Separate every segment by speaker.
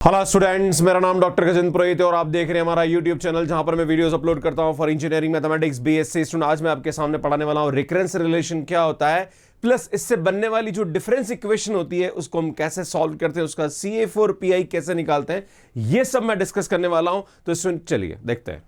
Speaker 1: Hello students, मेरा नाम doctor Gajendra पुरोहित है और आप देख रहे हैं हमारा यूट्यूब चैनल जहां पर मैं वीडियोस अपलोड करता हूं for engineering mathematics B.Sc student. आज मैं आपके सामने पढ़ाने वाला हूं रिकरेंस रिलेशन क्या होता है, प्लस इससे बनने वाली जो डिफरेंस इक्वेशन होती है उसको हम कैसे सॉल्व करते हैं, उसका CA4PI कैसे निकालते हैं, ये सब मैं डिस्कस करने वाला हूं। तो स्टूडेंट चलिए देखते हैं।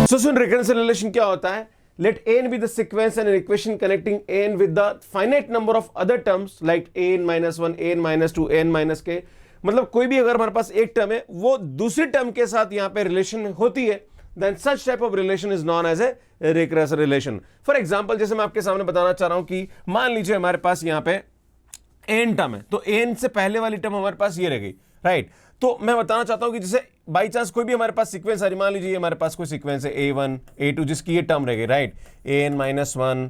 Speaker 1: स्टूडेंट रिकरेंस रिलेशन क्या होता है? Let an be the sequence and an equation connecting an with the finite number of other terms like an minus 1, an minus 2, an minus k। मतलब कोई भी अगर हमारे पास एक टर्म है वो दूसरी टर्म के साथ यहां पे रिलेशन होती है, then such type of relation is known as a recurrence relation। For example, जैसे मैं आपके सामने बताना चाह रहा हूं कि मान लीजिए हमारे पास यहां पे n टर्म है, तो n से पहले वाली टर्म हमारे पास ये रह गई, राइट। तो मैं बताना चाहता हूं कि जैसे बाई चांस कोई भी हमारे पास सीक्वेंस आ रही, मान लीजिए हमारे पास कोई सीक्वेंस है A1 A2 जिसकी ये टर्म रह गई, right. an minus 1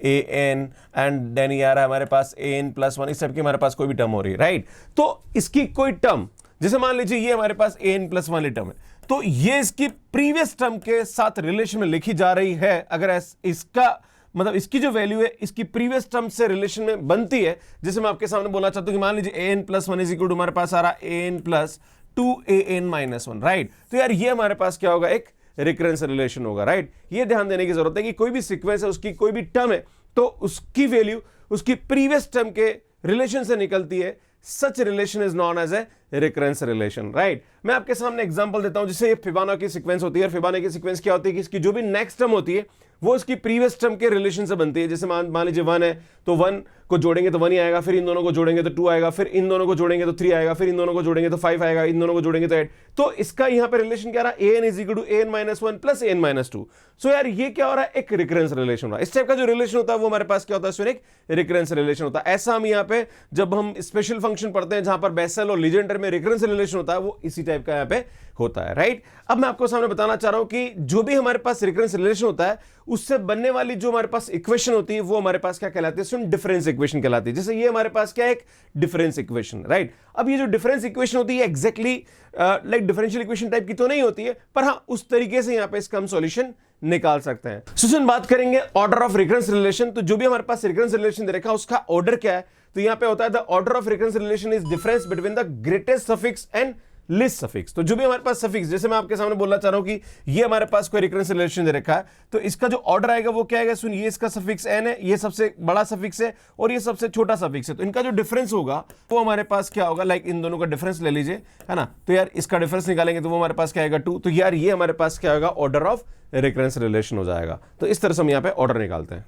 Speaker 1: an and then ये आ रहा है हमारे पास an प्लस 1, इस सब की हमारे पास कोई भी टर्म हो रही है, राइट। तो इसकी कोई टर्म, जैसे मान लीजिए ये हमारे पास an प्लस 1 वाली टर्म है, तो ये इसकी प्रीवियस टर्म के साथ रिलेशन में लिखी जा रही है। अगर इसका मतलब इसकी जो वैल्यू है इसकी प्रीवियस टर्म से रिलेशन में बनती है, जैसे मैं आपके सामने बोलना चाहता हूं कि मान लीजिए an plus 1 is equal to हमारे पास आ रहा an plus 2an minus 1, right. तो यार ये हमारे पास क्या होगा, एक रिकरेंस रिलेशन होगा, राइट। ये ध्यान देने की जरूरत है कि कोई भी सीक्वेंस है उसकी कोई भी टर्म है तो उसकी वैल्यू उसकी प्रीवियस टर्म के रिलेशन से निकलती है। Such relation is known as a recurrence relation, right. मैं आपके सामने एग्जांपल देता हूं, जैसे ये फिबोनाची सीक्वेंस होती है। फिबोनाची सीक्वेंस क्या होती है कि इसकी जो भी नेक्स्ट टर्म होती है वो उसकी प्रीवियस टर्म के रिलेशन से बनती है। जैसे मान लीजिए 1 है तो 1 को जोड़ेंगे तो 1 ही आएगा, फिर इन दोनों को जोड़ेंगे तो 2 आएगा, फिर इन दोनों को जोड़ेंगे तो 3 आएगा, फिर इन दोनों को जोड़ेंगे तो 5 आएगा, इन दोनों को जोड़ेंगे तो 8। तो इसका यहां पे रिलेशन क्या रहा, an is equal to an minus 1 plus an minus 2। So यार ये क्या हो रहा है, एक रिकरेंस रिलेशन हो रहा है। इस टाइप का जो रिलेशन होता है वो हमारे पास क्या होता है, फिर एक रिकरेंस रिलेशन होता है। ऐसा हम यहाँ पे जब हम स्पेशल फंक्शन पढ़ते हैं जहां पर बेसल और लीजेंडर में रिकरेंस रिलेशन होता है, वो इसी टाइप का यहाँ पे होता है, राइट। अब मैं आपको सामने बताना चाह रहा हूं कि जो भी हमारे पास रिकरेंस रिलेशन होता है उससे बनने वाली जो हमारे पास इक्वेशन होती है वो हमारे पास क्या कहलाती है, डिफरेंस इक्वेशन कहलाती है। जैसे ये हमारे पास क्या है, एक डिफरेंस इक्वेशन, राइट। अब ये जो डिफरेंस इक्वेशन होती है exactly like differential equation type की तो नहीं होती है, पर हाँ उस तरीके से यहां पे इसका हम सॉल्यूशन निकाल सकते हैं। सुन बात करेंगे ऑर्डर ऑफ रिकरेंस रिलेशन। तो जो भी हमारे पास रिकरेंस रिलेशन दे रखा है उसका ऑर्डर क्या है, तो यहां पे होता है the order of recurrence relation is difference between the greatest suffix and list suffix. तो जो भी हमारे पास सफिक्स, जैसे मैं आपके सामने बोलना चाह रहा हूं कि ये हमारे पास कोई रिकरेंस रिलेशन दे रखा है, तो इसका जो ऑर्डर आएगा वो क्या आएगा, सुन ये इसका सफिक्स n है, ये सबसे बड़ा सफिक्स है और ये सबसे छोटा सफिक्स है, तो इनका जो डिफरेंस होगा वो हमारे पास क्या होगा, लाइक इन दोनों का डिफरेंस ले लीजिए, है ना। तो यार इसका डिफरेंस निकालेंगे तो वो हमारे पास क्या आएगा 2। तो यार ये हमारे पास क्या होगा, ऑर्डर ऑफ रिकरेंस रिलेशन हो जाएगा। तो इस तरह से हम यहाँ पे ऑर्डर निकालते हैं।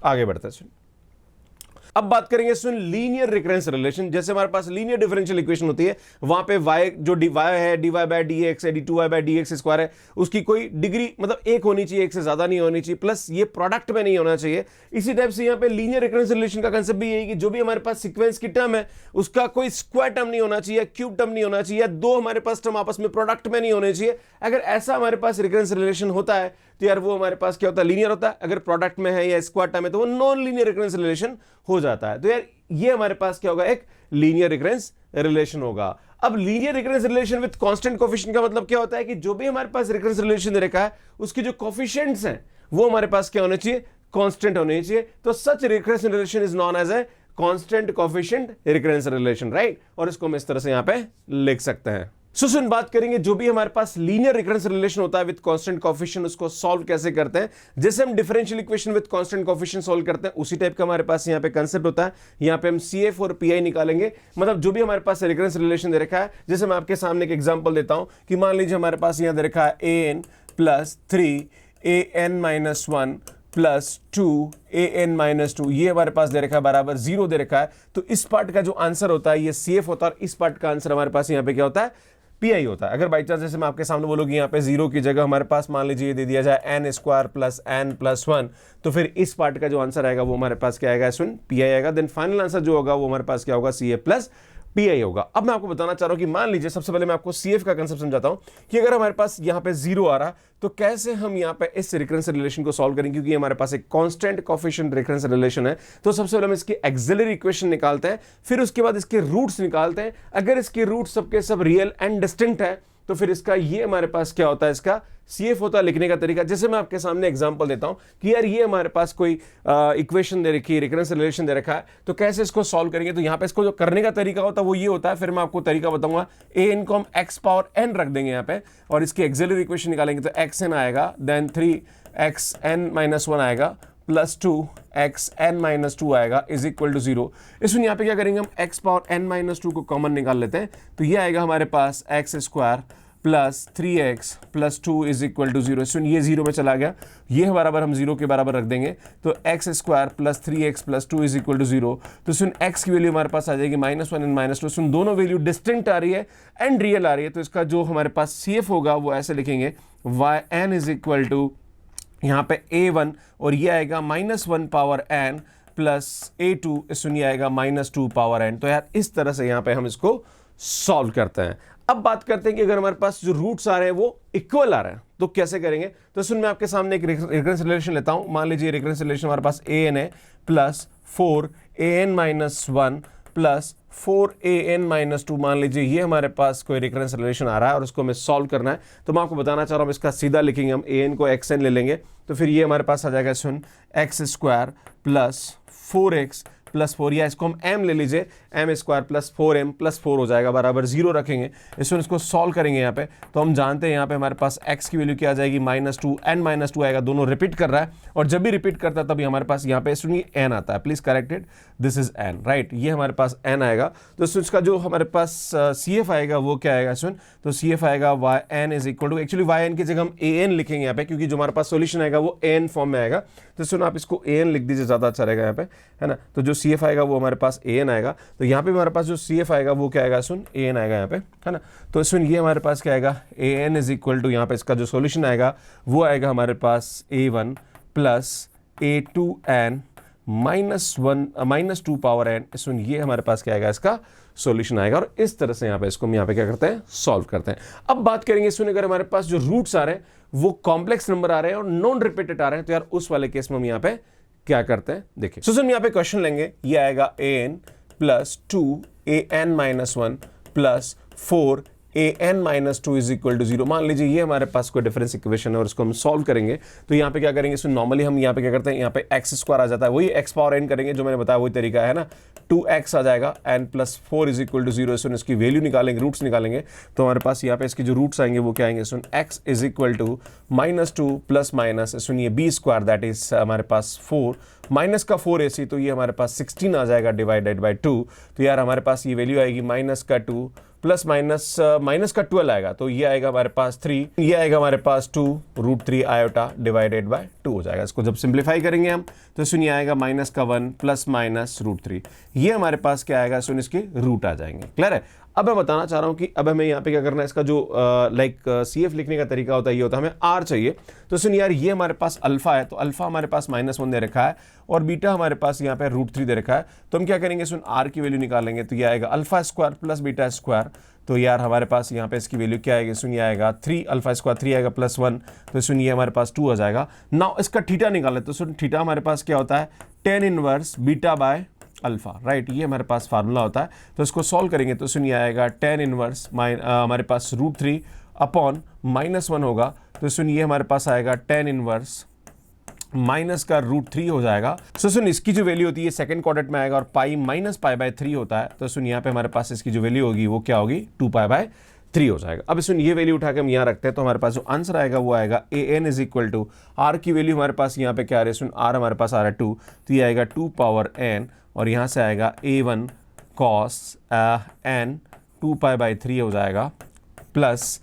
Speaker 1: आगे बढ़ते हैं। अब बात करेंगे लीनियर रिकरेंस रिलेशन। जैसे हमारे पास लीनियर डिफरेंशियल इक्वेशन होती है, वहां पे y जो dy है, dy बाय dx है, d2y बाय dx स्क्वायर है, उसकी कोई डिग्री मतलब एक होनी चाहिए, एक से ज्यादा नहीं होनी चाहिए, प्लस ये प्रोडक्ट में नहीं होना चाहिए। इसी टाइप से यहाँ पे लीनियर रिकरेंस रिलेशन का कंसेप्ट भी यही कि जो भी हमारे पास सीक्वेंस की टर्म है उसका कोई स्क्वायर टर्म नहीं होना चाहिए, क्यूब टर्म नहीं होना चाहिए, दो हमारे पास टर्म आपस में प्रोडक्ट में नहीं होने चाहिए। अगर ऐसा हमारे पास रिकरेंस रिलेशन होता है तो यार वो हमारे पास क्या होता है, लीनियर होता है। अगर प्रोडक्ट में है या स्क्वायर टर्म है तो वो नॉन लीनियर रिकरेंस रिलेशन हो जाता है। तो यार ये हमारे पास क्या होगा, एक लीनियर रिकरेंस रिलेशन होगा। अब linear recurrence relation with constant coefficient का मतलब क्या होता है कि जो भी हमारे पास रिकरेंस रिलेशन दे रखा है उसके जो कोएफिशिएंट्स हैं वो हमारे पास क्या होने चाहिए, कांस्टेंट होने चाहिए। तो such recurrence relation is known as a constant coefficient recurrence relation, right. और इसको हम इस तरह से यहां पे लिख सकते हैं। सुन बात करेंगे जो भी हमारे पास लीनियर रिकरेंस रिलेशन होता है विद कांस्टेंट कोएफिशिएंट, उसको सॉल्व कैसे करते हैं। जैसे हम differential equation with constant coefficient solve करते हैं उसी टाइप का हमारे पास यहाँ पे कंसेप्ट होता है। यहाँ पे हम CA4PI निकालेंगे, मतलब जो भी हमारे पास रिकरेंस रिलेशन दे रखा है। जैसे मैं आपके सामने एक एग्जांपल देता हूं कि मान लीजिए हमारे पास यहाँ दे रखा है an plus 3 an minus 1 plus 2 an minus 2, ये हमारे पास दे रखा है बराबर 0 दे रखा है। तो इस पार्ट का जो आंसर होता है ये CF होता है और इस पार्ट का आंसर हमारे पास यहाँ पे क्या होता है, PI होता है। अगर बाई चांस जैसे मैं आपके सामने बोलूँगी यहाँ पे 0 की जगह हमारे पास मान लीजिए दे दिया जाए n square plus n plus 1, तो फिर इस पार्ट का जो आंसर आएगा वो हमारे पास क्या आएगा, PI आएगा। देन फाइनल आंसर जो होगा वो हमारे पास क्या होगा, CA प्लस PI होगा। अब मैं आपको बताना चाह रहा हूं कि मान लीजिए सबसे पहले मैं आपको CF का कंसेप्ट समझाता हूं कि अगर हमारे पास यहां पे 0 आ रहा तो कैसे हम यहां पे इस रिकरेंस रिलेशन को सॉल्व करेंगे, क्योंकि हमारे पास एक कांस्टेंट कोएफिशिएंट रिकरेंस रिलेशन है। तो सबसे पहले हम इसकी ऑक्सिलरी इक्वेशन निकालते हैं, फिर उसके बाद इसके रूट्स निकालते हैं। अगर इसके रूट्स सबके सब रियल एंड डिस्टिंक्ट है तो फिर इसका ये हमारे पास क्या होता है, इसका CF होता है लिखने का तरीका। जैसे मैं आपके सामने एग्जांपल देता हूं कि यार ये हमारे पास कोई इक्वेशन दे रखी है, रिकरेंस रिलेशन दे रखा है, तो कैसे इसको सॉल्व करेंगे। तो यहाँ पे इसको जो करने का तरीका होता है वो ये होता है, फिर मैं आपको तरीका बताऊंगा। an को हम x पावर n रख देंगे यहाँ पे और इसकी एक्सिलरी इक्वेशन निकालेंगे, तो xn आएगा, देन 3xn-1 आएगा प्लस 2xn-2 आएगा इज इक्वल टू 0। इसमें यहाँ पे क्या करेंगे, हम x पावर n-2 को कॉमन निकाल लेते हैं, तो ये आएगा हमारे पास x² plus 3x plus 2 is equal to 0। इसमें ये 0 में चला गया, ये बराबर हम 0 के बराबर रख देंगे, तो x² plus 3x plus 2 is equal to 0। तो इसमें x की वैल्यू हमारे पास आ जाएगी -1 एंड -2। इसमें दोनों वैल्यू डिस्टिंक्ट आ रही है एंड रियल आ रही है, तो इसका जो हमारे पास CF होगा वो ऐसे लिखेंगे, yn इज इक्वल टू यहाँ पे a1 और ये आएगा -1 पावर n प्लस a2, इसमें आएगा -2 पावर n। तो यार इस तरह से यहाँ पे हम इसको सॉल्व करते हैं। अब बात करते हैं कि अगर हमारे पास जो रूट्स आ रहे हैं वो इक्वल आ रहे हैं तो कैसे करेंगे। तो सुन मैं आपके सामने एक रिकरेंस रिलेशन लेता हूं। मान लीजिए रिकरेंस रिलेशन हमारे पास an है प्लस 4an-1 प्लस 4an-2। मान लीजिए ये हमारे पास कोई रिकरेंस रिलेशन आ रहा है और उसको हमें सॉल्व करना है, तो मैं आपको बताना चाह रहा हूँ इसका सीधा लिखेंगे, हम an को xn ले लेंगे, तो फिर ये हमारे पास आ जाएगा सुन x² प्लस 4x प्लस 4, या इसको हम m ले लीजिए, m² प्लस 4m प्लस 4 हो जाएगा बराबर 0 रखेंगे। इसमें इसको सॉल्व करेंगे यहाँ पे, तो हम जानते हैं यहाँ पे हमारे पास x की वैल्यू क्या आ जाएगी, -2 n-2 आएगा, दोनों रिपीट कर रहा है और जब भी रिपीट करता है तभी हमारे पास यहाँ पे सुनिए n आता है, please corrected, this is n, right, ये हमारे पास n आएगा। तो इसका जो हमारे पास CF आएगा वो क्या आएगा सुन, तो CF आएगा yn is equal to, actually yn की जगह हम an लिखेंगे यहाँ पे क्योंकि जो हमारे पास सोल्यूशन आएगा वो an फॉर्म में आएगा, तो सुन आप इसको an लिख दीजिए, ज्यादा अच्छा रहेगा यहाँ पे, है ना। तो जो CF आएगा वो हमारे पास an आएगा, तो यहाँ पे हमारे पास जो CF आएगा वो क्या आएगा सुन, an आएगा यहाँ पे, है ना। तो सुन ये हमारे पास क्या आएगा, an इज इक्वल टू, यहाँ पे इसका जो सोल्यूशन आएगा वो आएगा हमारे पास a1 plus a2n -2 power n। सुन ये हमारे पास क्या आएगा, इसका सॉल्यूशन आएगा और इस तरह से यहाँ पे इसको हम यहाँ पे क्या करते हैं, सॉल्व करते हैं। अब बात करेंगे इसमें अगर हमारे पास जो रूट्स आ रहे हैं वो कॉम्प्लेक्स नंबर आ रहे हैं और नॉन रिपीटेड आ रहे हैं, तो यार उस वाले केस में हम यहाँ पे क्या करते हैं, देखिए। सो हम यहाँ पे क्वेश्चन लेंगे, ये आएगा an plus 2an-1 plus 4an-2 is equal to 0। मान लीजिए ये हमारे पास कोई डिफरेंस इक्वेशन है और इसको हम सॉल्व करेंगे, तो यहाँ पे क्या करेंगे, इसमें नॉर्मली हम यहाँ पे क्या करते हैं, यहाँ पे x² आ जाता है, वही x पावर n करेंगे जो मैंने बताया वही तरीका है ना, 2x आ जाएगा n plus 4 is equal to 0। इसमें इसकी वैल्यू निकालेंगे, रूट्स निकालेंगे, तो हमारे पास यहाँ पे इसके जो रूट्स आएंगे वो क्या आएंगे, इसमें x is equal to -2 plus minus, इसमें ये b² दैट इज हमारे पास 4 माइनस का 4ac, तो ये हमारे पास 16 आ जाएगा डिवाइडेड बाई 2। तो यार हमारे पास ये वैल्यू आएगी -2 प्लस माइनस का 12 आएगा, तो ये आएगा हमारे पास 3, ये आएगा हमारे पास 2√3 आयोटा डिवाइडेड बाय 2 हो जाएगा। इसको जब सिंप्लीफाई करेंगे हम तो सुनिए आएगा -1 प्लस माइनस √3, ये हमारे पास क्या आएगा, सुन इसके रूट आ जाएंगे। क्लियर है। अब मैं बताना चाह रहा हूं कि अब हमें यहाँ पे क्या करना है, इसका जो CF लिखने का तरीका होता है ये होता है, हमें R चाहिए। तो सुन यार ये हमारे पास अल्फा है, तो अल्फा हमारे पास -1 दे रखा है और बीटा हमारे पास यहाँ पे √3 दे रखा है, तो हम क्या करेंगे, सुन R की वैल्यू निकालेंगे, तो ये आएगा α² प्लस β²। तो यार हमारे पास यहाँ पे इसकी वैल्यू क्या आएगी, सुन ये आएगा 3 α² 3 आएगा प्लस 1, तो सुन ये हमारे पास 2 आ जाएगा। नाउ इसका थीटा निकाले, तो सुन थीटा हमारे पास क्या होता है, tan inverse beta by alpha, right, ये हमारे पास फार्मूला होता है। तो इसको सॉल्व करेंगे तो सुनिए आएगा tan इनवर्स हमारे पास √3 अपॉन -1 होगा, तो सुनिए हमारे पास आएगा tan इनवर्स माइनस का √3 हो जाएगा। सो सुन इसकी जो वैल्यू होती है सेकंड क्वाड्रेंट में आएगा और पाई -π/3 होता है, तो सुन यहाँ पे हमारे पास इसकी जो वैल्यू होगी वो क्या होगी, 2π/3 हो जाएगा। अब सुन ये वैल्यू उठा के हम यहाँ रखते हैं, तो हमारे पास जो आंसर आएगा वो आएगा an is equal to, R की वैल्यू हमारे पास यहाँ पे क्या आ रही है, सुन R हमारे पास आ रहा है 2, तो ये आएगा 2 पावर n और यहाँ से आएगा a1 cos n 2π/3 हो जाएगा प्लस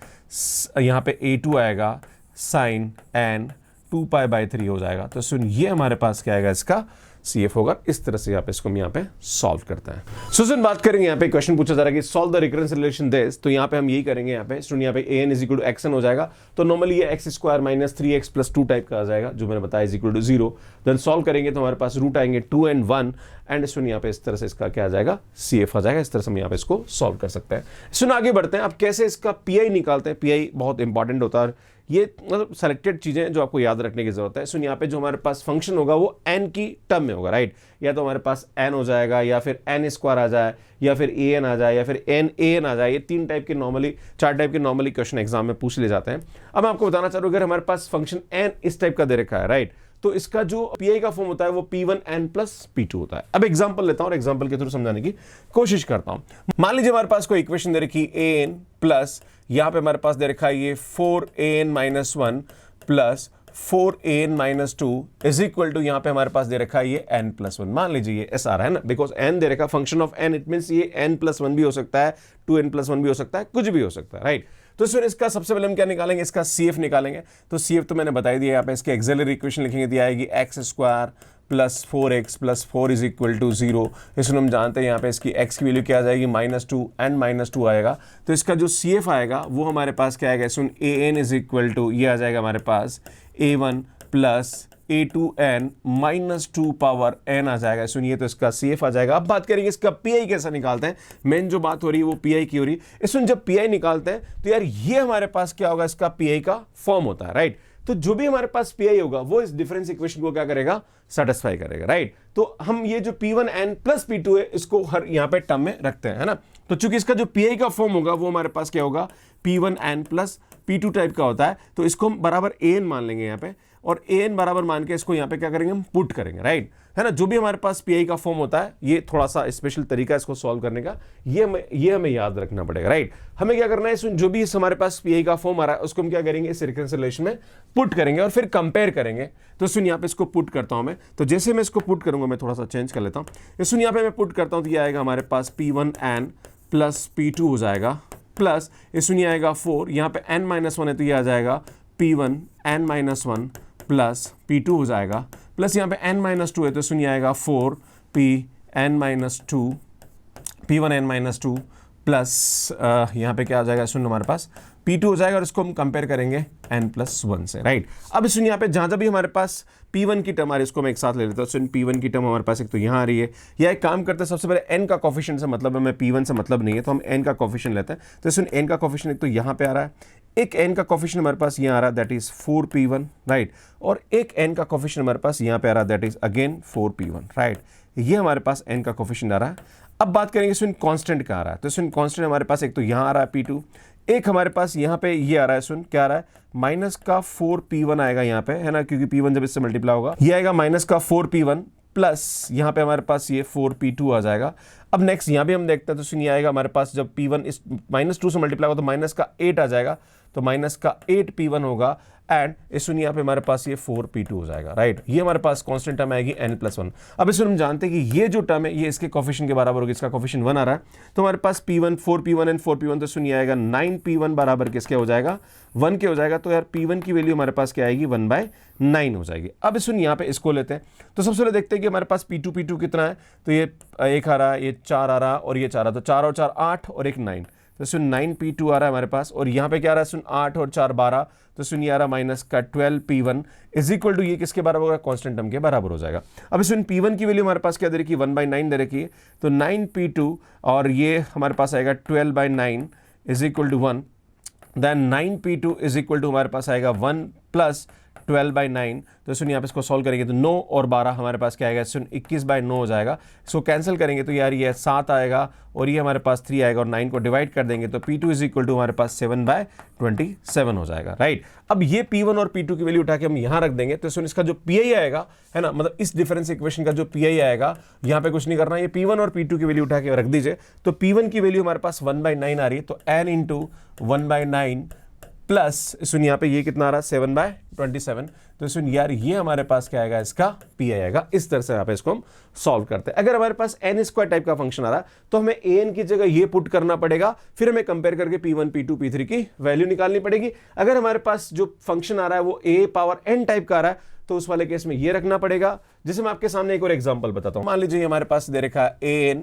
Speaker 1: यहाँ पे a2 आएगा sin n 2π/3 हो जाएगा। तो सुन ये हमारे पास क्या आएगा, इसका CF होगा। इस तरह से यहाँ पे इसको हम यहाँ पे सॉल्व करते हैं। सुन बात करेंगे यहाँ पे क्वेश्चन पूछा जा रहा है कि solve the recurrence relation this, तो यहाँ पे हम यही करेंगे, यहाँ पे सुन यहाँ पे an is equal to xn हो जाएगा, तो नॉर्मली ये x² minus 3x plus 2 type का आ जाएगा जो मैंने बताया is equal to 0। Then solve करेंगे तो हमारे पास रूट आएंगे 2 and 1 एंड सुन यहाँ पे इस तरह से इसका क्या आ जाएगा, CF आ जाएगा। इस तरह से हम यहाँ पे इसको सॉल्व कर सकते हैं। सुन आगे बढ़ते हैं, अब कैसे इसका PI निकालते हैं। PI बहुत इंपॉर्टेंट होता है, ये मतलब सेलेक्टेड चीजें जो आपको याद रखने की जरूरत है। सुन यहाँ पे जो हमारे पास फंक्शन होगा वो n की टर्म में होगा, राइट। या तो हमारे पास n हो जाएगा, या फिर n स्क्वायर आ जाए, या फिर an आ जाए, या फिर n आ जाए। ये 4 टाइप के नॉर्मली क्वेश्चन एग्जाम में पूछ ले जाते हैं। अब मैं आपको बताना चाह रहा हूं, अगर हमारे पास फंक्शन n इस टाइप का दे रखा है, राइट, तो इसका जो पीआई का फॉर्म होता है वो p1n प्लस p2 होता है। अब एग्जांपल लेता हूं और एग्जांपल के थ्रू समझाने की कोशिश करता हूं। मान लीजिए हमारे पास कोई इक्वेशन दे रखी an प्लस यहां पे हमारे पास दे रखा है ये 4an-1 plus 4an-2 is equal to यहां पे हमारे पास दे रखा है ये n+1। मान लीजिए ये ऐसा आ रहा है ना, बिकॉज n दे रखा function of n, it means ये n+1 भी हो सकता है, 2n+1 भी हो सकता है, कुछ भी हो सकता है, राइट। तो फिर इसका सबसे पहले हम क्या निकालेंगे, इसका CF निकालेंगे। तो CF तो मैंने बताई दिया, यहाँ पे इसके एक्सिलरी इक्वेशन लिखेंगे, दिया आएगी x² plus 4x plus 4 is equal to 0। इसमें हम जानते हैं यहाँ पे इसकी x की वैल्यू क्या आ जाएगी, -2 and -2 आएगा। तो इसका जो CF आएगा वो हमारे पास क्या आएगा, सुन an इज इक्वल टू ये आ जाएगा हमारे पास a1 plus a2n -2 power n आ जाएगा। सुनिए तो इसका CF आ जाएगा। अब बात करेंगे इसका PI कैसा निकालते हैं। मेन जो बात हो रही है वो PI की हो रही है। इसमें जब PI निकालते हैं तो यार ये हमारे पास क्या होगा, इसका PI का फॉर्म होता है, राइट। तो जो भी हमारे पास PI होगा वो इस डिफरेंस इक्वेशन को क्या करेगा, सेटिस्फाई करेगा, राइट। तो हम ये जो p1n प्लस p2 है इसको हर यहाँ पे टर्म में रखते हैं, है ना। तो चूंकि इसका जो PI का फॉर्म होगा वो हमारे पास क्या होगा, p1n प्लस p2 टाइप का होता है। तो इसको हम बराबर an मान लेंगे यहाँ पे, और an बराबर मान के इसको यहाँ पे क्या करेंगे, हम पुट करेंगे, राइट, है ना। जो भी हमारे पास PI का फॉर्म होता है, ये थोड़ा सा स्पेशल तरीका इसको सॉल्व करने का, ये हमें याद रखना पड़ेगा, राइट। हमें क्या करना है, जो भी हमारे पास PI का फॉर्म आ रहा है उसको हम क्या करेंगे, इस रिकरेंस रिलेशन में पुट करेंगे और फिर कंपेयर करेंगे। तो सुन यहाँ पे इसको पुट करता हूं मैं। तो जैसे मैं इसको पुट करूंगा, मैं थोड़ा सा चेंज कर लेता हूं। सुन यहाँ पे मैं पुट करता हूं तो ये आएगा हमारे पास p1n प्लस p2 हो जाएगा, प्लस ये सुनिए आएगा 4, यहाँ पे n-1 है तो ये आ जाएगा p1n-1 प्लस p2 हो जाएगा, प्लस यहाँ पे n-2 है तो सुनिए आएगा 4p1n-2 प्लस यहाँ पे क्या आ जाएगा, सुन हमारे पास p2 हो जाएगा और इसको हम कंपेयर करेंगे n+1 से, राइट। अब सुन यहाँ पे जहाँ भी हमारे पास p1 की टर्म आ रही है इसको मैं एक साथ ले लेता हूँ। सुन p1 की टर्म हमारे पास एक तो यहाँ आ रही है, या एक काम करते हैं सबसे पहले n का कोफिशिएंट से मतलब है, मैं p1 से मतलब नहीं है तो हम n का कोफिशिएंट लेते हैं। तो सुन n का कोफिशिएंट एक तो यहाँ पे आ रहा है, एक n का कोफिशिएंट हमारे पास यहाँ आ रहा है दैट इज 4p1, राइट, और एक n का कोफिशिएंट हमारे पास यहाँ पे आ रहा है that is again 4p1, right. ये हमारे पास n का कोफिशिएंट आ रहा है। अब बात करेंगे सुन कांस्टेंट का आ रहा है। तो सुन कांस्टेंट हमारे पास एक तो यहाँ आ रहा है p2, एक हमारे पास यहाँ पे ये आ रहा है, सुन क्या आ रहा है, माइनस का 4p1 आएगा यहाँ पे, है ना, क्योंकि p1 जब इससे मल्टीप्लाई होगा ये आएगा माइनस का 4p1 प्लस यहाँ पे हमारे पास ये 4p2 आ जाएगा। अब नेक्स्ट यहाँ भी हम देखते हैं तो सुनिए आएगा हमारे पास जब p1 इस -2 से मल्टीप्लाई होगा तो माइनस का 8 आ जाएगा, तो माइनस का 8p1 होगा एंड इस सुनिए यहाँ पे हमारे पास ये 4p2 हो जाएगा, राइट। ये हमारे पास कांस्टेंट टर्म आएगी n+1। अब इसमें हम जानते हैं कि ये जो टर्म है ये इसके कोफिशिएंट के बराबर होगी, इसका कोफिशिएंट 1 आ रहा है तो हमारे पास p1 4p1 एंड 4p1 तो सुनिए आएगा 9p1 बराबर किसके हो जाएगा, 1 के हो जाएगा। तो यार p1 की वैल्यू हमारे पास क्या आएगी, 1/9 हो जाएगी। अब सुन यहाँ पे इसको लेते हैं तो सबसे पहले देखते हैं कि हमारे पास p2 कितना है। तो ये 1 आ रहा है, ये 4 आ रहा है और ये 4 आ रहा है, तो 4 और 4 8 और एक 9, तो सुन 9p2 आ रहा है हमारे पास। और यहाँ पे क्या आ रहा है, सुन 8 और 4 12, तो सुन ये आ रहा माइनस का 12p1 इज इक्वल टू ये किसके बराबर होगा, कांस्टेंट टर्म के बराबर हो जाएगा। अब सुन p1 की वैल्यू हमारे पास क्या दे रखी है, 1/9 दे रखी है, तो 9p2 और ये हमारे पास आएगा 12/9 is equal to 1, then 9p2 is equal to हमारे पास आएगा 1 प्लस 12/9। तो सुन यहाँ पे इसको सॉल्व करेंगे तो 9 और 12 हमारे पास क्या आएगा, सुन 21/9 हो जाएगा। इसको कैंसिल करेंगे तो यार ये 7 आएगा और ये हमारे पास 3 आएगा और 9 को डिवाइड कर देंगे तो p2 इज इक्वल टू हमारे पास 7/27 हो जाएगा, राइट। अब ये p1 और p2 की वैल्यू उठा के हम यहाँ रख देंगे तो सुन इसका जो PI आएगा, है ना, मतलब इस डिफरेंस इक्वेशन का जो PI आएगा, यहाँ पे कुछ नहीं करना, ये p1 और p2 की वैल्यू उठा के रख दीजिए। तो p1 की वैल्यू हमारे पास 1/9 आ रही है, तो n इंटू 1/9 प्लस सुन यहाँ पे ये कितना आ रहा है, 7/27। तो सुन यार ये हमारे पास क्या आएगा, इसका PI आएगा। इस तरह से यहाँ पे इसको हम सॉल्व करते हैं। अगर हमारे पास n² टाइप का फंक्शन आ रहा है तो हमें an की जगह ये पुट करना पड़ेगा, फिर हमें कंपेयर करके p1 p2 p3 की वैल्यू निकालनी पड़ेगी। अगर हमारे पास जो फंक्शन आ रहा है वो a⁴n टाइप का आ रहा है तो उस वाले केस में ये रखना पड़ेगा। जैसे मैं आपके सामने एक और एग्जाम्पल बताता हूँ। मान लीजिए हमारे पास दे रखा है an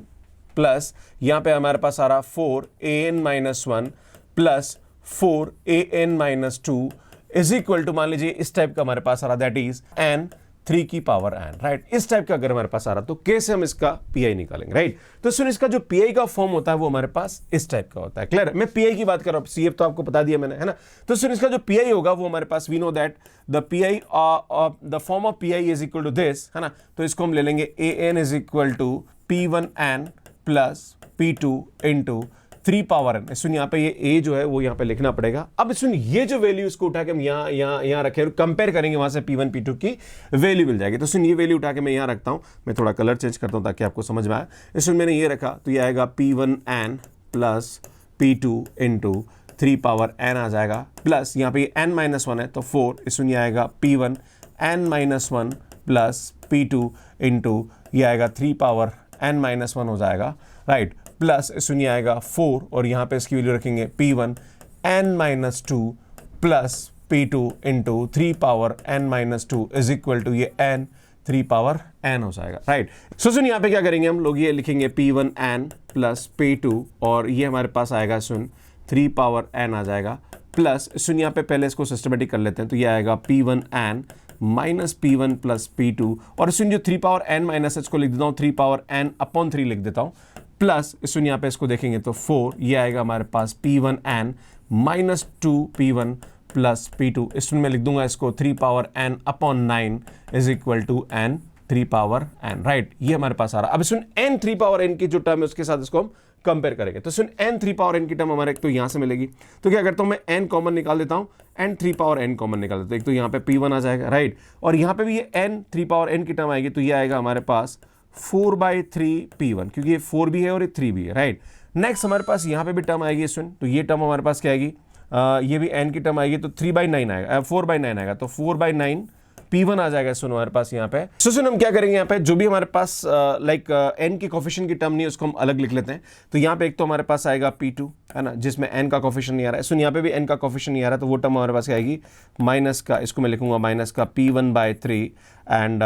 Speaker 1: प्लस यहाँ पे हमारे पास आ रहा 4an-1 plus 4an-2 is equal to मान लीजिए इस टाइप का हमारे पास आ रहा दैट इज n 3 की पावर n, राइट। इस टाइप का अगर हमारे पास आ रहा तो कैसे हम इसका पीआई निकालेंगे, राइट। तो सुन, इसका जो पीआई का फॉर्म होता है वो हमारे पास इस टाइप का होता है। क्लियर? मैं पीआई की बात कर रहा हूं, सीएफ तो आपको बता दिया मैंने, है ना। तो सुन, इसका जो पीआई होगा वो हमारे पास, we know that the PI of the form of PI is equal to this, है ना। तो इसको हम ले लेंगे an is equal to P1n plus P2 into 3 power n। सुन, यहाँ पे ये a जो है वो यहाँ पे लिखना पड़ेगा। अब सुन, ये जो वैल्यू इसको उठा के हम यहाँ रखें और कंपेयर करेंगे, वहां से P1 P2 की वैल्यू मिल जाएगी। तो सुन, ये वैल्यू उठा के मैं यहाँ रखता हूँ, मैं थोड़ा कलर चेंज करता हूँ ताकि आपको समझ में आए। इसमें मैंने ये रखा तो ये आएगा P1n plus P2 into 3 power n आ जाएगा, प्लस यहाँ पे n-1 है तो 4, इसमें ये आएगा P1 n-1 plus P2 into ये आएगा 3 पावर n-1 हो जाएगा, राइट। प्लस इसमें आएगा 4 और यहाँ पे इसकी वैल्यू रखेंगे P1 n-2 plus P2 into 3 power n-2 is equal to ये n 3 पावर n हो जाएगा, राइट। सो सुन, यहाँ पे क्या करेंगे हम लोग, ये लिखेंगे P1 n प्लस P2 और ये हमारे पास आएगा सुन 3 पावर n आ जाएगा, प्लस सुन यहाँ पे पहले इसको सिस्टमेटिक कर लेते हैं। तो ये आएगा P1 n minus P1 plus P2 और इसमें जो 3 पावर n माइनस इसको लिख देता हूँ 3 पावर n अपॉन 3 लिख देता हूँ, प्लस इसमें यहाँ पे इसको देखेंगे तो 4, ये आएगा हमारे पास P1 n minus 2 P1 plus P2, इसमें मैं लिख दूंगा इसको 3 power n upon 9 is equal to n 3 power n, right. ये हमारे पास आ रहा है। अब सुन, n 3 पावर n की जो टर्म है उसके साथ इसको हम कंपेयर करेंगे। तो सुन, n 3 पावर n की टर्म हमारे तो यहां से मिलेगी, तो क्या करता हूं मैं n कॉमन निकाल देता हूं, n 3 पावर n कॉमन निकाल देता हूं। एक तो यहाँ पे P1 आ जाएगा, राइट, और यहाँ पे भी ये n 3 पावर n की टर्म आएगी तो ये आएगा हमारे पास 4/3 P1, क्योंकि ये 4 भी है और ये 3 भी है, राइट। नेक्स्ट हमारे पास यहाँ पे भी टर्म आएगी सुन, तो ये टर्म हमारे पास क्या आएगी, ये भी n की टर्म आएगी तो 3/9 आएगा, 4/9 आएगा, तो 4/9 P1 आ जाएगा सुन हमारे पास यहाँ पे। सुन, हम क्या करेंगे यहाँ पे, जो भी हमारे पास लाइक n की कोफिशिएंट की टर्म नहीं है उसको हम अलग लिख लेते हैं। तो यहाँ पे एक तो हमारे पास आएगा P2, है ना, जिसमें n का कोफिशिएंट नहीं आ रहा है। सुन, यहाँ पे भी n का कोफिशिएंट नहीं आ रहा है, तो वो टर्म हमारे पास क्या आएगी, माइनस का, इसको मैं लिखूंगा माइनस का P1/3 एंड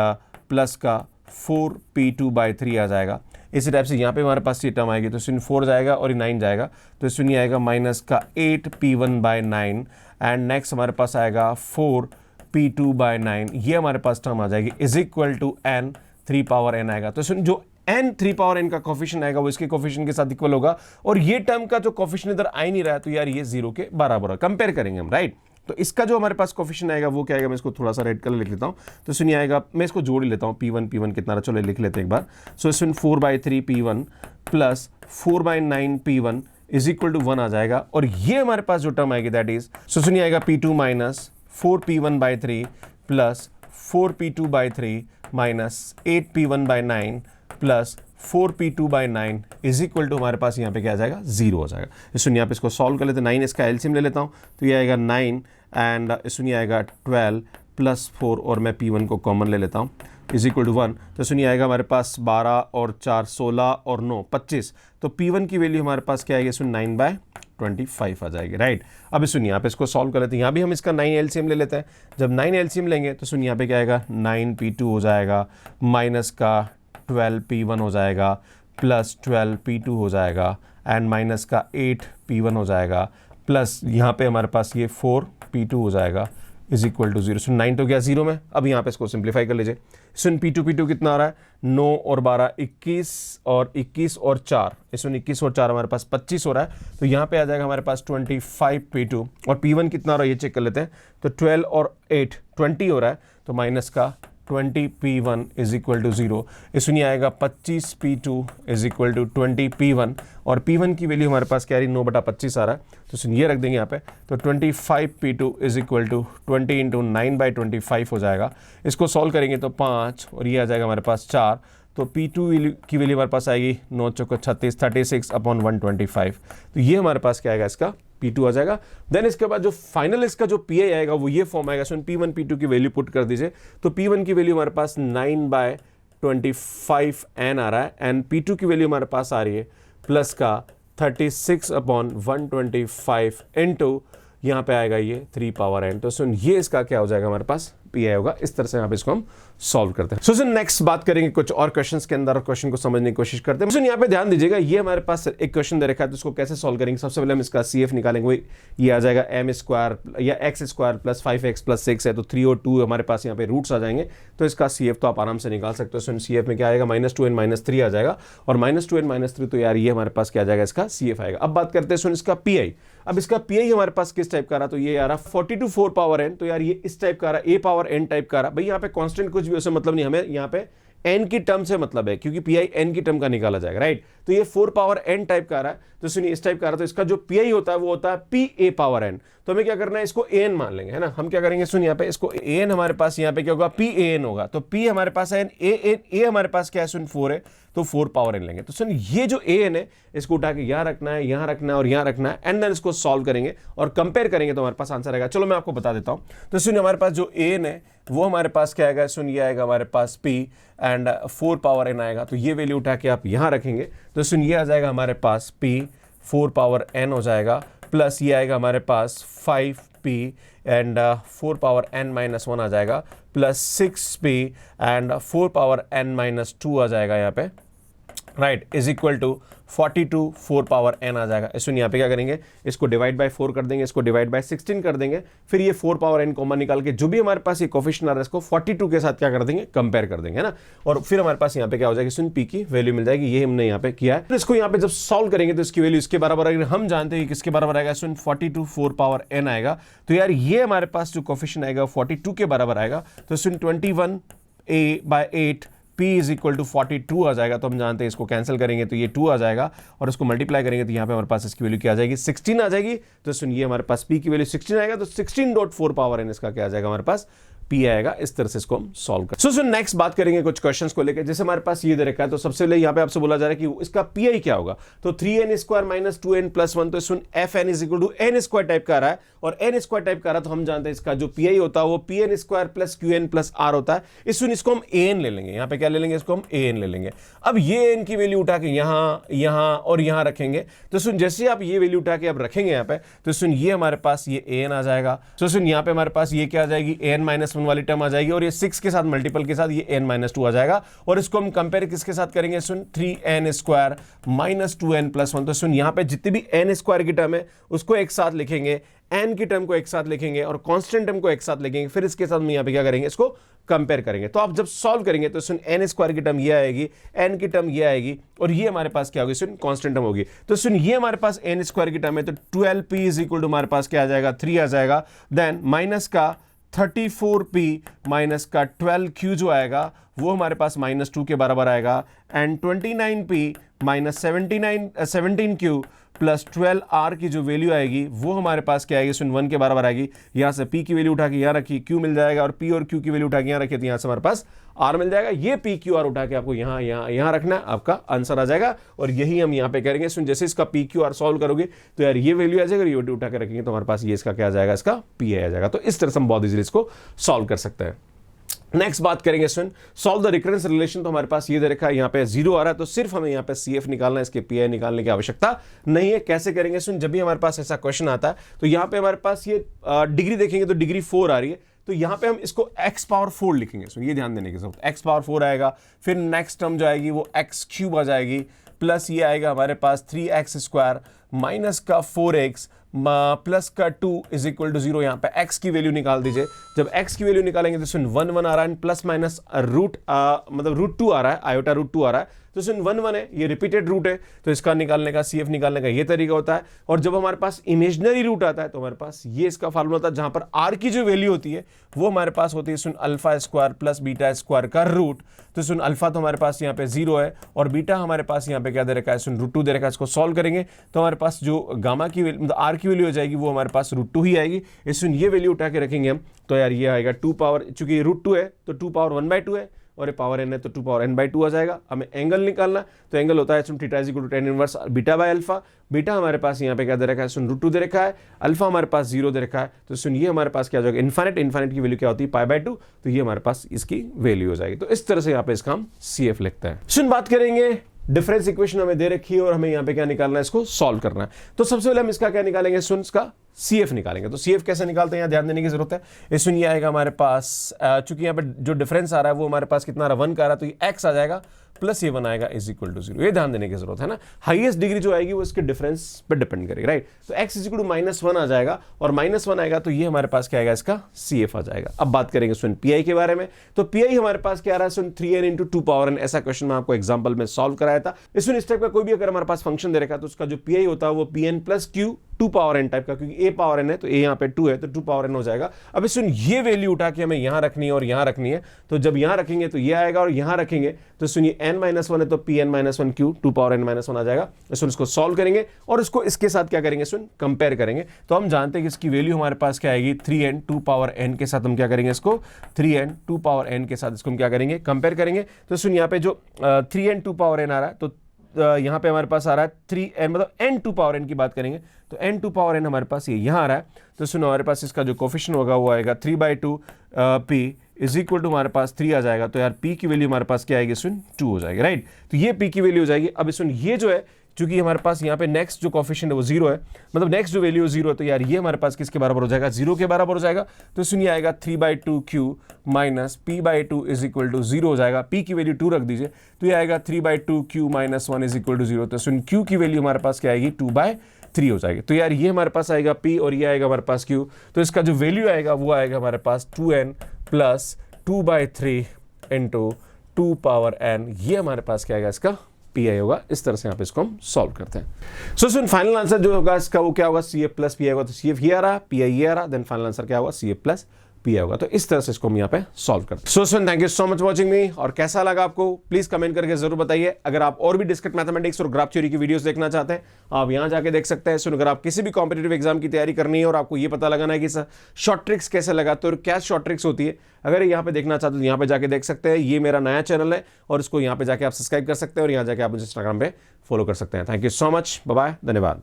Speaker 1: प्लस का 4P2/3 आ जाएगा। इसी टाइप से यहाँ पे हमारे पास ये टर्म आएगी तो इसमें 4 जाएगा और ये 9 जाएगा, तो इसमें ये आएगा माइनस का 8P1/9 एंड नेक्स्ट हमारे पास आएगा 4P2/9, ये हमारे पास टर्म आ जाएगी is equal to n 3 power n आएगा। तो इसमें जो n 3 पावर n का कोफिशिएंट आएगा वो इसके कोफिशिएंट के साथ इक्वल होगा, और ये टर्म का जो कोफिशिएंट इधर आ ही नहीं रहा है तो यार ये 0 के बराबर है। कंपेयर करेंगे हम, राइट। तो इसका जो हमारे पास कोफिशिएंट आएगा वो क्या आएगा, मैं इसको थोड़ा सा रेड कलर लिख लेता हूँ। तो सुनिए आएगा, मैं इसको जोड़ ही लेता हूँ, P1 कितना रहा, चलो लिख लेते हैं एक बार। सो इसमें 4/3 P1 plus 4/9 P1 is equal to 1 आ जाएगा, और ये हमारे पास जो टर्म आएगी दैट इज, सो सुनिए आएगा P2 minus 4P1/3 plus 4P2/3 minus 8P1/9 plus 4P2/9 is equal to हमारे पास यहाँ पे क्या आ जाएगा, 0 हो जाएगा। इसमें यहाँ पे इसको सॉल्व कर लेते हैं, 9 इसका एलसीएम ले लेता हूँ, तो ये आएगा 9 एंड इसमें आएगा 12 प्लस 4 और मैं P1 को कॉमन ले लेता हूँ इज इक्वल टू 1, तो सुनिए आएगा हमारे पास 12 और 4 16 और 9 25, तो P1 की वैल्यू हमारे पास क्या आएगी, इसमें 9/25 आ जाएगी, राइट। अब सुनिए यहाँ पे इसको सॉल्व कर लेते हैं, यहाँ भी हम इसका 9 एलसीएम ले लेते हैं। जब 9 एलसीएम लेंगे तो सुनिए यहाँ पे क्या आएगा, 9P2 हो जाएगा माइनस का 12P1 हो जाएगा प्लस 12P2 हो जाएगा एंड माइनस का 8P1 हो जाएगा प्लस यहाँ पे हमारे पास ये 4P2 हो जाएगा इज इक्वल टू 0। सुन 9 तो गया 0 में, अब यहाँ पे इसको सिंप्लीफाई कर लीजिए। सुन P2 कितना आ रहा है, 9 और 12 21 और 21 और 4, इसमें 21 और 4 हमारे पास 25 हो रहा है, तो यहाँ पे आ जाएगा हमारे पास 25P2, और P1 कितना हो रहा है ये चेक कर लेते हैं। तो 12 और 8 20 हो रहा है, तो माइनस का 20P1 इज इक्वल टू 0, इसमें आएगा 25P2 is equal to 20P1, और P1 की वैल्यू हमारे पास क्या आ रही, 9/25 आ रहा है, तो सुन ये रख देंगे यहाँ पे। तो 25P2 is equal to 20 into 9/25 हो जाएगा। इसको सॉल्व करेंगे तो 5 और ये आ जाएगा हमारे पास 4, तो P2 की वैल्यू हमारे पास आएगी 9 चौको 36 36/125, तो ये हमारे पास क्या आएगा, इसका P2 आ जाएगा। देन इसके बाद जो फाइनल इसका जो PI आएगा वो ये फॉर्म आएगा। सुन P1 P2 की वैल्यू पुट कर दीजिए, तो P1 की वैल्यू हमारे पास 9/25n आ रहा है एंड P2 की वैल्यू हमारे पास आ रही है प्लस का 36/125 इंटू यहाँ पे आएगा ये 3 पावर n, तो सुन ये इसका क्या हो जाएगा हमारे पास पी आई होगा। इस तरह से यहाँ पे इसको हम सॉल्व करते हैं। सो नेक्स्ट बात करेंगे कुछ और क्वेश्चंस के अंदर, क्वेश्चन को समझने की कोशिश करते हैं। यहाँ पे ध्यान दीजिएगा, ये हमारे पास एक क्वेश्चन दे रखा है, तो इसको कैसे सॉल्व करेंगे। सबसे पहले हम इसका CF निकालेंगे, वही ये आ जाएगा m स्क्वायर या x square plus 5x plus 6 है, तो 3 और 2 हमारे पास यहाँ पे रूट्स आ जाएंगे, तो इसका CF तो आप आराम से निकाल सकते हो। CF में क्या आएगा, -2n -3 आ जाएगा, और -2n -3 तो यार ये हमारे पास क्या आ जाएगा, इसका CF आएगा। अब बात करते हैं इसका PI। अब इसका PI हमारे पास किस टाइप का रहा, तो ये आ रहा 42 4 पावर n, तो यार ये इस टाइप का रहा, a पावर n टाइप का रहा। भाई यहाँ पे कांस्टेंट कुछ भी उससे मतलब नहीं, हमें यहाँ पे n की टर्म से मतलब है, क्योंकि PI n की टर्म का निकाला जाएगा, राइट। तो ये 4 पावर n टाइप का रहा है, तो सुनिए इस टाइप का रहा, तो इसका जो PI होता है वो होता है PA पावर n। तो हमें क्या करना है, इसको an मान लेंगे, है ना। हम क्या करेंगे, सुन यहाँ पे इसको an हमारे पास यहाँ पे क्या होगा, PAN होगा। तो P हमारे पास है n, a हमारे पास क्या है, सुन 4 है, तो 4 पावर n लेंगे। तो सुन ये जो an है इसको उठा के यहाँ रखना है, यहाँ रखना है और यहाँ रखना है, एंड देन इसको सॉल्व करेंगे और कंपेयर करेंगे तो हमारे पास आंसर आएगा। चलो मैं आपको बता देता हूँ। तो सुन हमारे पास जो an है वो हमारे पास क्या आएगा, सुन ये आएगा हमारे पास P एंड 4 पावर n आएगा, तो ये वैल्यू उठा के आप यहाँ रखेंगे, तो सुन ये आ जाएगा हमारे पास P 4 पावर n हो जाएगा, प्लस ये आएगा हमारे पास 5P एंड 4 पावर n-1 आ जाएगा, plus 6P and 4 power n-2 आ जाएगा यहाँ पे, right, is equal to 42 4 power n आ जाएगा। इसमें यहाँ पे क्या करेंगे, इसको डिवाइड बाय 4 कर देंगे, इसको डिवाइड बाय 16 कर देंगे, फिर ये 4 पावर n कॉमन निकाल के जो भी हमारे पास ये कोफिशिएंट आ रहा है इसको 42 के साथ क्या कर देंगे, कंपेयर कर देंगे, है ना। और फिर हमारे पास यहाँ पे क्या हो जाएगी, सुन p की वैल्यू मिल जाएगी, ये हमने यहाँ पे किया है। तो इसको यहाँ पे जब सॉल्व करेंगे तो इसकी वैल्यू इसके बराबर आएगी। हम जानते हैं किसके बराबर आएगा, सुन 42 4 पावर n आएगा, तो यार ये हमारे पास जो कोफिशिएंट आएगा 42 के बराबर आएगा, तो सुन 21a/8 P is equal to 42 आ जाएगा। तो हम जानते हैं इसको कैंसिल करेंगे तो ये 2 आ जाएगा, और इसको मल्टीप्लाई करेंगे तो यहाँ पे हमारे पास इसकी वैल्यू क्या आ जाएगी, 16 आ जाएगी। तो सुनिए हमारे पास P की वैल्यू 16 आएगा, तो 16.4 पावर n इसका क्या आ जाएगा, हमारे पास P आएगा। इस तरह से इसको हम सॉल्व कर। सो नेक्स्ट बात करेंगे कुछ क्वेश्चंस को लेकर। जैसे हमारे पास ये दे रखा है, तो सबसे पहले यहाँ पे आपसे बोला जा रहा है कि इसका PI क्या होगा, तो 3n square minus 2n plus 1, तो सुन fn is equal to n square type का रहा है, और n स्क्वायर टाइप का रहा, तो हम जानते हैं इसका जो PI होता है वो pn square plus qn plus r होता है। इसको हम an ले लेंगे, यहाँ पे क्या ले लेंगे, इसको हम an ले लेंगे। अब ये n की वैल्यू उठा के यहाँ, यहाँ और यहाँ रखेंगे, तो सुन जैसे आप ये वैल्यू उठा के अब रखेंगे यहाँ पे, तो सुन ये हमारे पास ये an आ जाएगा। तो सुन यहाँ पे हमारे पास ये क्या आ जाएगी, an-1 वाली टर्म आ जाएगी, और ये 6 के साथ मल्टीपल के साथ ये n-2 आ जाएगा, और इसको हम कंपेयर किसके साथ करेंगे, सुन 3n square minus 2n plus 1। तो सुन यहाँ पे जितनी भी n स्क्वायर की टर्म है उसको एक साथ लिखेंगे, n की टर्म को एक साथ लिखेंगे, और कांस्टेंट टर्म को एक साथ लिखेंगे, फिर इसके साथ हम यहाँ पे क्या करेंगे, इसको कंपेयर करेंगे। तो आप जब सॉल्व करेंगे तो सुन n स्क्वायर की टर्म ये आएगी, n की टर्म ये आएगी, और ये हमारे पास क्या होगी, सुन कांस्टेंट टर्म होगी। तो सुन ये हमारे पास n स्क्वायर की टर्म है, तो 12p इज इक्वल टू हमारे पास क्या आ जाएगा, 3 आ जाएगा। देन माइनस का 34p माइनस का 12q जो आएगा वो हमारे पास -2 के बराबर आएगा, and 29p minus 17q plus 12r की जो वैल्यू आएगी वो हमारे पास क्या आएगी, सुन 1 के बराबर आएगी। यहाँ से p की वैल्यू उठा के यहाँ रखी, q मिल जाएगा, और p और q की वैल्यू उठा के यहाँ रखी, तो यहाँ से हमारे पास r मिल जाएगा। ये p q r उठा के आपको यहाँ यहाँ यहाँ रखना है, आपका आंसर आ जाएगा। और यही हम यहाँ पे करेंगे। सुन जैसे इसका p q r सॉल्व करोगे तो यार ये वैल्यू आ जाएगा, ये उठा के रखेंगे तो हमारे पास ये इसका क्या आ जाएगा, इसका p आ जाएगा। तो इस तरह से हम बहुत इजीली इसको सॉल्व कर सकते हैं। नेक्स्ट बात करेंगे सुन, सॉल्व द रिकरेंस रिलेशन। तो हमारे पास ये दे रखा है, यहाँ पे 0 आ रहा है, तो सिर्फ हमें यहाँ पे CF निकालना है, इसके PI निकालने की आवश्यकता नहीं है। कैसे करेंगे सुन, जब भी हमारे पास ऐसा क्वेश्चन आता है तो यहाँ पे हमारे पास ये डिग्री देखेंगे तो डिग्री 4 आ रही है, तो यहाँ पे हम इसको x पावर 4 लिखेंगे। सुन ये ध्यान देने की जरूरत, x पावर 4 आएगा, फिर नेक्स्ट टर्म जो आएगी वो x क्यूब आ जाएगी, प्लस ये आएगा हमारे पास 3x स्क्वायर माइनस का 4x प्लस का 2 इज इक्वल टू 0। यहाँ पे x की वैल्यू निकाल दीजिए। जब x की वैल्यू निकालेंगे तो सुन 1 1 आ रहा है, प्लस माइनस रूट 2 आ रहा है, आयोटा रूट 2 आ रहा है, तो सुन 1 1 है, ये रिपीटेड रूट है, तो इसका निकालने का CF निकालने का ये तरीका होता है। और जब हमारे पास इमेजनरी रूट आता है तो हमारे पास ये इसका फार्मूला होता है, जहां पर r की जो वैल्यू होती है वो हमारे पास होती है सुन alpha square plus beta square का रूट। तो सुन अल्फा तो हमारे पास यहाँ पे 0 है, और बीटा हमारे पास यहाँ पे क्या दे रखा है, सुन √2 दे रखा है। इसको सॉल्व करेंगे तो हमारे पास जो गामा की मतलब r की वैल्यू हो जाएगी वो हमारे पास √2 ही आएगी। सुन ये वैल्यू उठा के रखेंगे हम, तो यार ये आएगा 2 पावर, चूंकि √2 है तो 2 पावर 1/2 है, और ये पावर n है तो 2 पावर n/2 आ जाएगा। हमें एंगल निकालना, तो एंगल होता है सुन theta is equal to tan inverse beta by alpha. Beta हमारे पास यहाँ पे क्या दे रखा है, सुन √2 दे रखा है, अल्फा हमारे पास 0 दे रखा है, तो सुन ये हमारे पास क्या हो जाएगा, इन्फाइनाइट की वैल्यू क्या होती है, π/2, तो ये हमारे पास इसकी वैल्यू हो जाएगी। तो इस तरह से यहाँ पे इसका हम CF लिखते हैं। सुन बात करेंगे डिफरेंस इक्वेशन हमें दे रखी है और हमें यहाँ पे क्या निकालना है, इसको सॉल्व करना है। तो सबसे पहले हम इसका क्या निकालेंगे, सुन इसका CF निकालेंगे। तो CF कैसे निकालते हैं यहाँ ध्यान देने की जरूरत है। इसमें ये आएगा हमारे पास, चूंकि यहाँ पे जो डिफरेंस आ रहा है वो हमारे पास कितना आ रहा है 1 का आ रहा है, तो ये x आ जाएगा प्लस ये 1 आएगा इज इक्वल टू 0। ये ध्यान देने की जरूरत है ना, हाईएस्ट डिग्री जो आएगी वो इसके डिफरेंस पे डिपेंड करेगी, राइट। तो x इज इक्वल टू -1 आ जाएगा और -1 आएगा तो ये हमारे पास क्या आएगा, इसका CF आ जाएगा। अब बात करेंगे सुन PI के बारे में। तो PI हमारे पास क्या आ रहा है सुन 3n इंटू 2 पावर n, ऐसा क्वेश्चन मैं आपको एग्जाम्पल में सॉल्व कराया था। इसमें इस टाइप का कोई भी अगर हमारे पास फंक्शन दे रखा है तो उसका जो PI होता है वो Pn plus Q 2 power n type का, क्योंकि a पावर n है तो a यहाँ पे 2 है तो 2 पावर n हो जाएगा। अब सुन ये वैल्यू उठा के हमें यहाँ रखनी है और यहाँ रखनी है, तो जब यहाँ रखेंगे तो ये आएगा और यहाँ रखेंगे तो सुनिए n-1 है तो Pn-1 Q 2 पावर n-1 आ जाएगा। सुन इसको सॉल्व करेंगे और इसको इसके साथ क्या करेंगे सुन कंपेयर करेंगे। तो हम जानते हैं कि इसकी वैल्यू हमारे पास क्या आएगी 3n 2 पावर n के साथ हम क्या करेंगे, इसको 3n 2 पावर n के साथ इसको हम क्या करेंगे, कंपेयर करेंगे। तो सुन यहाँ पे जो 3n 2 पावर n आ रहा है तो यहाँ पे हमारे पास आ रहा है 3n, मतलब n 2 पावर n की बात करेंगे तो n 2 पावर n हमारे पास ये यहाँ आ रहा है। तो सुनो हमारे पास इसका जो कोफिशिएंट होगा वो आएगा 3/2 p इज इक्वल टू हमारे पास 3 आ जाएगा। तो यार p की वैल्यू हमारे पास क्या आएगी सुन 2 हो जाएगी, राइट। तो ये p की वैल्यू हो जाएगी। अब सुन ये जो है चूंकि हमारे पास यहाँ पे नेक्स्ट जो कोफिशिएंट है वो 0 है, मतलब नेक्स्ट जो वैल्यू 0 है, तो यार ये हमारे पास किसके बराबर हो जाएगा, 0 के बराबर हो जाएगा। तो सुनिए आएगा 3/2q minus p/2 is equal to 0 हो जाएगा। p की वैल्यू 2 रख दीजिए तो ये आएगा 3/2q minus 1 is equal to 0। तो सुन q की वैल्यू हमारे पास क्या आएगी 2/3 हो जाएगी। तो यार ये हमारे पास आएगा p और ये आएगा हमारे पास q, तो इसका जो वैल्यू आएगा वो आएगा हमारे पास 2n plus 2/3 into 2 power n, ये हमारे पास क्या आएगा, इसका PI होगा। इस तरह से यहाँ पे इसको हम सॉल्व करते हैं। सो सुन फाइनल आंसर जो होगा इसका वो क्या होगा, CF प्लस PI होगा। तो CF ये आ रहा, PI ये आ रहा, देन फाइनल आंसर क्या होगा CF प्लस PI होगा। तो इस तरह से इसको हम यहाँ पे सॉल्व करते हैं। सो सुन thank you so much watching me, और कैसा लगा आपको प्लीज कमेंट करके जरूर बताइए। अगर आप और भी डिस्क्रीट मैथमेटिक्स और ग्राफ थ्योरी की वीडियोस देखना चाहते हैं आप यहाँ जाके देख सकते हैं। सुन अगर आप किसी भी कॉम्पिटेटिव एग्जाम की तैयारी करनी है और आपको ये पता लगाना है कि शॉर्ट ट्रिक्स कैसे लगाते हैं और क्या शॉर्ट ट्रिक्स होती है, अगर यहाँ पे देखना चाहते हो तो यहाँ पे जाके देख सकते हैं। ये मेरा नया चैनल है और इसको यहाँ पे जाके आप सब्सक्राइब कर सकते हैं और यहाँ जाके आप मुझे इंस्टाग्राम पे फॉलो कर सकते हैं। Thank you so much, bye bye, धन्यवाद।